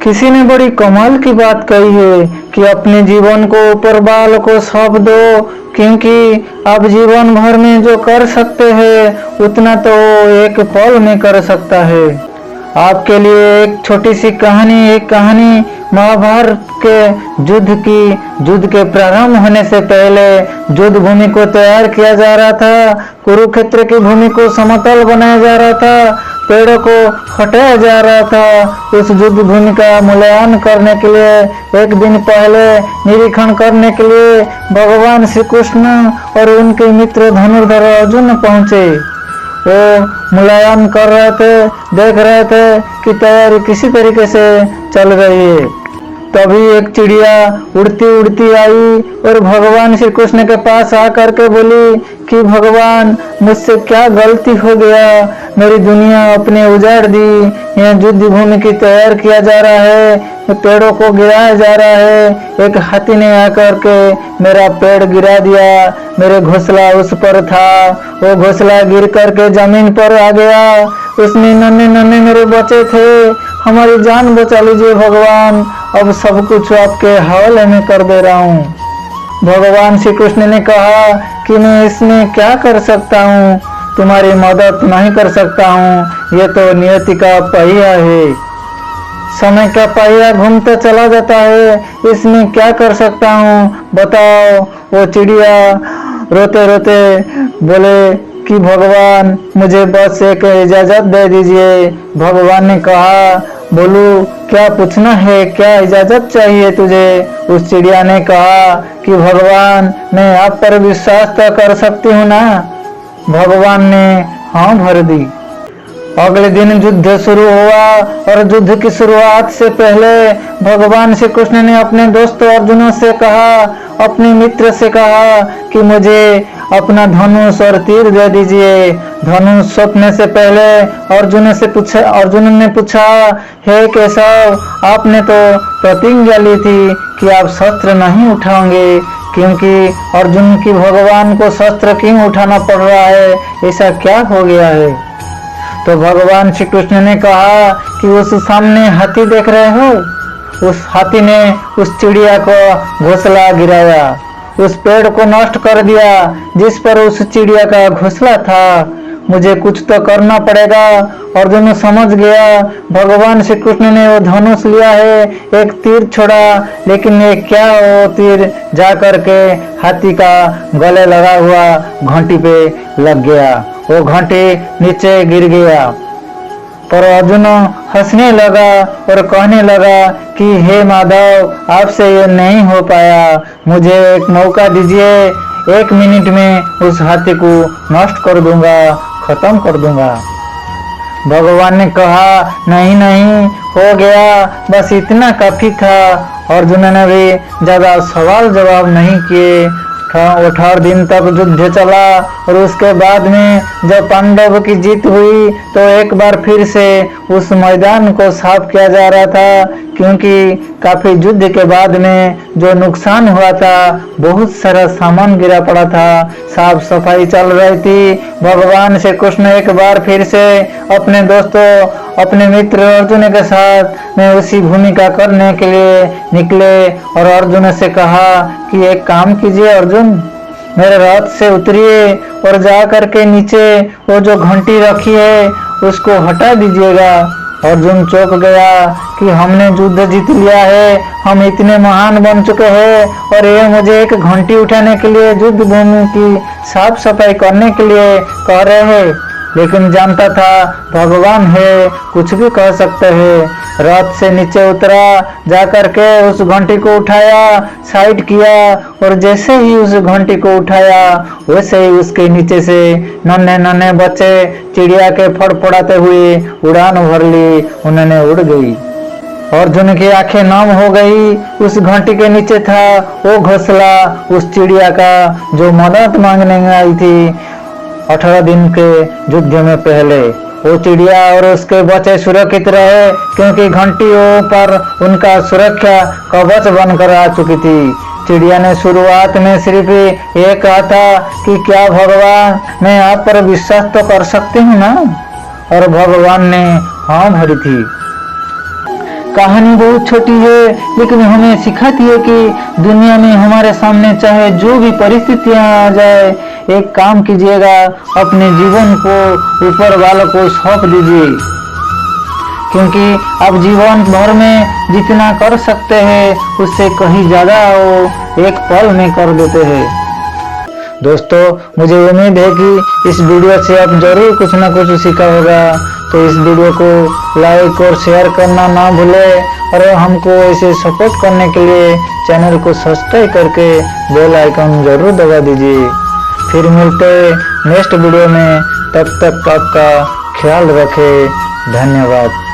किसी ने बड़ी कमाल की बात कही है कि अपने जीवन को ऊपर बाल को सौंप दो, क्योंकि आप जीवन भर में जो कर सकते हैं उतना तो एक पल में कर सकता है। आपके लिए एक छोटी सी कहानी, एक कहानी महाभारत के युद्ध के प्रारंभ होने से पहले युद्ध भूमि को तैयार किया जा रहा था। कुरुक्षेत्र की भूमि को समतल बनाया जा रहा था, पेड़ों को हटाया जा रहा था। उस युद्ध भूमि का मूल्यांकन करने के लिए एक दिन पहले निरीक्षण करने के लिए भगवान श्री कृष्ण और उनके मित्र धनुर्धर अर्जुन पहुंचे। वो मूल्यांकन कर रहे थे, देख रहे थे कि तैयारी किसी तरीके से चल रही है। तभी एक चिड़िया उड़ती उड़ती आई और भगवान श्री कृष्ण के पास आकर के बोली कि भगवान, मुझसे क्या गलती हो गया, मेरी दुनिया अपने उजाड़ दी, यहाँ युद्ध भूमि की तैयार किया जा रहा है, पेड़ों को गिराया जा रहा है। एक हाथी ने आकर के मेरा पेड़ गिरा दिया, मेरे घोंसला उस पर था, वो घोंसला गिर करके जमीन पर आ गया, उसमें नन्हे नन्हे मेरे बच्चे थे, हमारी जान बचा लीजिए भगवान, अब सब कुछ आपके हवाले में कर दे रहा हूँ। भगवान श्री कृष्ण ने कहा कि मैं इसमें क्या कर सकता हूँ, तुम्हारी मदद नहीं कर सकता हूँ, ये तो नियति का पहिया है, समय का पहिया घूमता चला जाता है, इसमें क्या कर सकता हूँ बताओ। वो चिड़िया रोते रोते बोले कि भगवान, मुझे बस एक इजाजत दे दीजिए। भगवान ने कहा, बोलू क्या पूछना है, क्या इजाजत चाहिए तुझे। उस चिड़िया ने कहा कि भगवान, मैं आप पर विश्वास तो कर सकती हूँ ना। भगवान ने हाँ भर दी। अगले दिन युद्ध शुरू हुआ और युद्ध की शुरुआत से पहले भगवान श्री कृष्ण ने अपने दोस्तों अर्जुनों से कहा, अपने मित्र से कहा कि मुझे अपना धनुष और तीर दे दीजिए। धनुष सौंपने से पहले अर्जुन ने पूछा, हे केशव, आपने तो प्रतिज्ञा ली थी कि आप शस्त्र नहीं उठाओगे, क्योंकि अर्जुन की भगवान को शस्त्र क्यों उठाना पड़ रहा है, ऐसा क्या हो गया है। तो भगवान श्री कृष्ण ने कहा कि उस सामने हाथी देख रहे हो, उस हाथी ने उस चिड़िया को घोंसला गिराया, उस पेड़ को नष्ट कर दिया जिस पर उस चिड़िया का घोंसला था। मुझे कुछ तो करना पड़ेगा। अर्जुन समझ गया भगवान श्री कृष्ण ने वो धनुष लिया है, एक तीर छोड़ा, लेकिन ये क्या, वो तीर जा करके हाथी का गले लगा हुआ घंटी पे लग गया, वो घंटी नीचे गिर गया। पर अर्जुन हंसने लगा और कहने लगा कि हे माधव, आपसे ये नहीं हो पाया, मुझे एक मौका दीजिए, 1 मिनट में उस हाथी को नष्ट कर दूंगा, खत्म कर दूंगा। भगवान ने कहा, नहीं नहीं, हो गया, बस इतना काफी था। अर्जुन ने भी ज्यादा सवाल जवाब नहीं किए। 18 दिन तक युद्ध चला और उसके बाद में जब पांडव की जीत हुई तो एक बार फिर से उस मैदान को साफ किया जा रहा था, क्योंकि काफी युद्ध के बाद में जो नुकसान हुआ था, बहुत सारा सामान गिरा पड़ा था, साफ सफाई चल रही थी। भगवान श्री कृष्ण एक बार फिर से अपने दोस्तों, अपने मित्र अर्जुन के साथ में उसी भूमिका करने के लिए निकले और अर्जुन से कहा कि एक काम कीजिए अर्जुन, मेरे रथ से उतरिए और जा करके नीचे वो जो घंटी रखी है उसको हटा दीजिएगा। अर्जुन चौंक गया कि हमने युद्ध जीत लिया है, हम इतने महान बन चुके हैं और ये मुझे एक घंटी उठाने के लिए युद्ध भूमि की साफ सफाई करने के लिए कह रहे हैं। लेकिन जानता था भगवान है, कुछ भी कह सकते हैं। रथ से नीचे उतरा, जाकर के उस घंटी को उठाया, साइड किया और जैसे ही उस घंटी को उठाया वैसे ही उसके नीचे से नन्हे नन्हे बच्चे चिड़िया के फड़फड़ाते हुए उड़ान भर ली, उन्होंने उड़ गई। अर्जुन की आंखें नम हो गई। उस घंटी के नीचे था वो घोंसला उस चिड़िया का जो मदद मांगने आई थी 18 दिन के युद्ध में पहले। वो चिड़िया और उसके बच्चे सुरक्षित रहे, क्योंकि घंटियों पर उनका सुरक्षा कवच बनकर आ चुकी थी। चिड़िया ने शुरुआत में सिर्फ ये कहा था कि क्या भगवान, मैं आप पर विश्वास तो कर सकती हूँ ना, और भगवान ने हाँ भरी थी। कहानी बहुत छोटी है, लेकिन हमें सिखाती है कि दुनिया में हमारे सामने चाहे जो भी परिस्थितियां आ जाए, एक काम कीजिएगा, अपने जीवन को ऊपर वालों को सौंप दीजिए, क्योंकि आप जीवन भर में जितना कर सकते हैं उससे कहीं ज्यादा वो एक पल में कर देते हैं। दोस्तों, मुझे उम्मीद है कि इस वीडियो से आप जरूर कुछ ना कुछ सीखा होगा। तो इस वीडियो को लाइक और शेयर करना ना भूलें और हमको ऐसे सपोर्ट करने के लिए चैनल को सब्सक्राइब करके बेल आइकन जरूर दबा दीजिए। फिर मिलते नेक्स्ट वीडियो में, तब तक आपका ख्याल रखें। धन्यवाद।